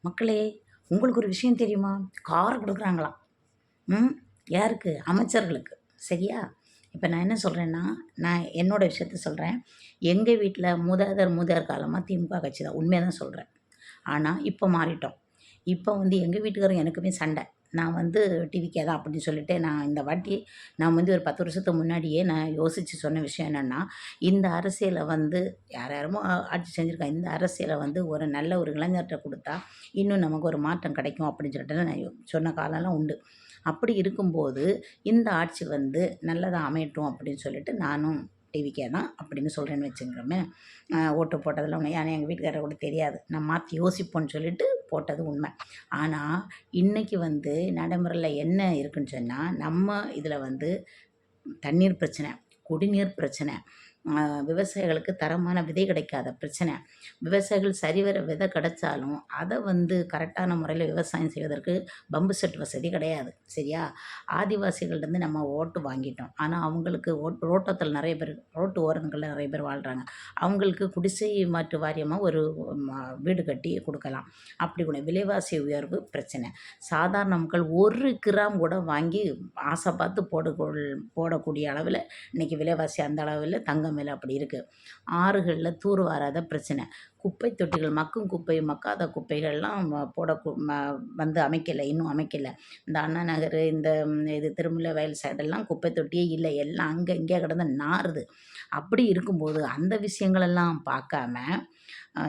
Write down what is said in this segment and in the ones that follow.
மக்களே, உங்களுக்கு ஒரு விஷயம் தெரியுமா? கார் குடுக்குறாங்களாம். ம். யாருக்கு? அமைச்சர்களுக்கு. சரியா? இப்ப நான் என்ன சொல்றேன்னா, நான் என்னோட விஷயத்த சொல்றேன். எங்க வீட்ல மூதாதையர் காலமா திமுக கட்சி தான். உண்மைய தான் சொல்றேன். ஆனா, இப்ப மாறிட்டோம். இப்ப எங்க வீட்டுக்காரரும் எனக்குமே சண்டை. நான் டிவிக்கே தான் அப்படின்னு சொல்லிட்டு, நான் இந்த வாட்டி நான் ஒரு 10 வருஷத்துக்கு முன்னாடியே நான் யோசிச்சு சொன்ன விஷயம் என்னன்னா, இந்த அரசியல யார் யாருமோ ஆட்சி செஞ்சிருக்காங்க. இந்த அரசியல ஒரு நல்ல ஒரு இளைஞர்ட்ட குடுத்தா, இன்னும் நமக்கு ஒரு மாற்றம் கிடைக்கும் அப்படின்னு சொல்லிட்டு நான் சொன்ன காலம்லாம் உண்டு. அப்படி இருக்கும்போது, இந்த ஆட்சி நல்லதா அமையட்டும் அப்படின்னு சொல்லிட்டு நானும் டிவிக்கே தான் அப்படின்னு சொல்றேன்னு வச்சுக்கோங்களேன். ஓட்டு போட்டதெல்லாம் உண்மை. ஆனா எங்க வீட்டுக்காரருக்கு கூட தெரியாது. நான் மாத்தி யோசிப்போன்னு சொல்லிட்டு போட்டது உண்மை. ஆனா, இன்னைக்கு நடைமுறையில என்ன இருக்குன்னு சொன்னா, நம்ம இதில தண்ணீர் பிரச்சனை, குடிநீர் பிரச்சனை, விவசாயிகளுக்கு தரமான விதை கிடைக்காத பிரச்சனை. விவசாயிகள் சரிவர விதை கிடைச்சாலும், அத கரெக்டான முறையில விவசாயம் செய்வதற்கு பம்பு செட் வசதி கிடையாது. சரியா? ஆதிவாசிகள்ட்டருந்து நம்ம ஓட்டு வாங்கிட்டோம். ஆனா, அவங்களுக்கு ரோட்டோரத்துல நெறைய பேர் ரோட்டு ஓரங்கள்ல நெறைய பேர் வாழ்றாங்க. அவங்களுக்கு குடிசை மாற்று வாரியமா ஒரு வீடு கட்டி குடுக்கலாம். அப்படி கூட விலைவாசி உயர்வு பிரச்சனை. சாதாரண மக்கள் 1 கிராம் கூட வாங்கி ஆசை பார்த்து போடக்கூடிய அளவுல இன்னைக்கு விலைவாசி அந்த அளவுல தங்கம் விலை அப்படி இருக்கு. ஆறுகள்ல தூர் வாராத பிரச்சனை. குப்பை தொட்டிகள் மக்கும் குப்பை, மக்காத குப்பைகள்லாம் போட கு ம வந்து அமைக்கல. இன்னும் அமைக்கல. இந்த அண்ணா நகரு, இது திருமுல்லை வயல் சைடெல்லாம் குப்பை தொட்டியே இல்ல. எல்லாம் அங்க இங்க கிடந்து நாறுது. அப்படி இருக்கும்போது அந்த விஷயங்களெல்லாம் பார்க்காம,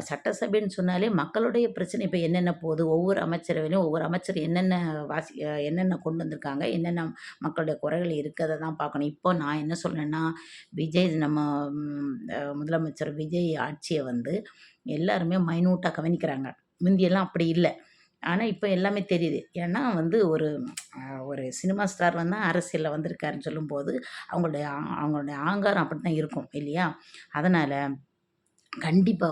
சட்டசபைன்னு சொன்னாலே மக்களுடைய பிரச்சனை இப்ப என்னென்ன போகுது, ஒவ்வொரு அமைச்சரவையிலும் ஒவ்வொரு அமைச்சர் என்னென்ன கொண்டு வந்திருக்காங்க, என்னென்ன மக்களுடைய குறைகள் இருக்கிறத தான் பார்க்கணும். இப்போ நான் என்ன சொல்றேன்னா, விஜய் நம்ம முதலமைச்சர் விஜய் ஆட்சிய எல்லாருமே மைனூட்டா கவனிக்கிறாங்க. முந்தியெல்லாம் அப்படி இல்ல. ஆனா, இப்ப எல்லாமே தெரியுது. ஏன்னா ஒரு ஒரு சினிமா ஸ்டார் அரசியல்ல வந்திருக்காருன்னு சொல்லும்போது, அவங்களுடைய ஆங்காரம் அப்படித்தான் இருக்கும் இல்லையா? அதனால கண்டிப்பா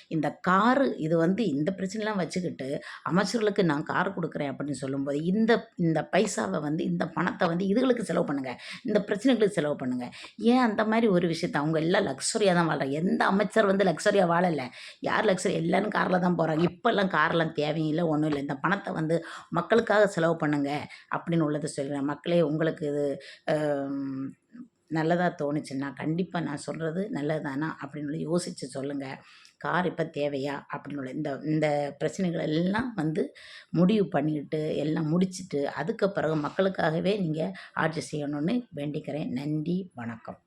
இந்த காரு இது இந்த பிரச்சனைலாம் வச்சுக்கிட்டு, அமைச்சர்களுக்கு நான் கார் குடுக்குறேன் அப்படின்னு சொல்லும்போது, இந்த இந்த பைசாவ இந்த பணத்த இதுகளுக்கு செலவு பண்ணுங்க. இந்த பிரச்சனைகளுக்கு செலவு பண்ணுங்க. ஏன் அந்த மாரி ஒரு விஷயத்த அவங்க எல்லாம் லக்ஸரியா தான் வாழ்றாங்க. எந்த அமைச்சர் லக்ஸரியா வாழல. யார் லக்ஸரி எல்லாரும் கார்ல தான் போறாங்க. இப்பல்லாம் கார்லாம் தேவையும் இல்ல, ஒண்ணும் இல்ல. இந்த பணத்த மக்களுக்காக செலவு பண்ணுங்க அப்படின்னு உள்ளத சொல்றேன். மக்களே உங்களுக்கு இது அ நல்லதா தோணுச்சுன்னா, கண்டிப்பா நான் சொல்றது நல்லது தானா அப்படின்னு யோசிச்சு சொல்லுங்க. கார் இப்ப தேவையா? அப்படின்னு இந்த இந்த பிரச்சனைகள் எல்லாம் முடிவு பண்ணிட்டு, எல்லாம் முடிச்சுட்டு, அதுக்கு பிறகு மக்களுக்காகவே நீங்க ஆட்சி செய்யணும்னு வேண்டிக்கிறேன். நன்றி, வணக்கம்.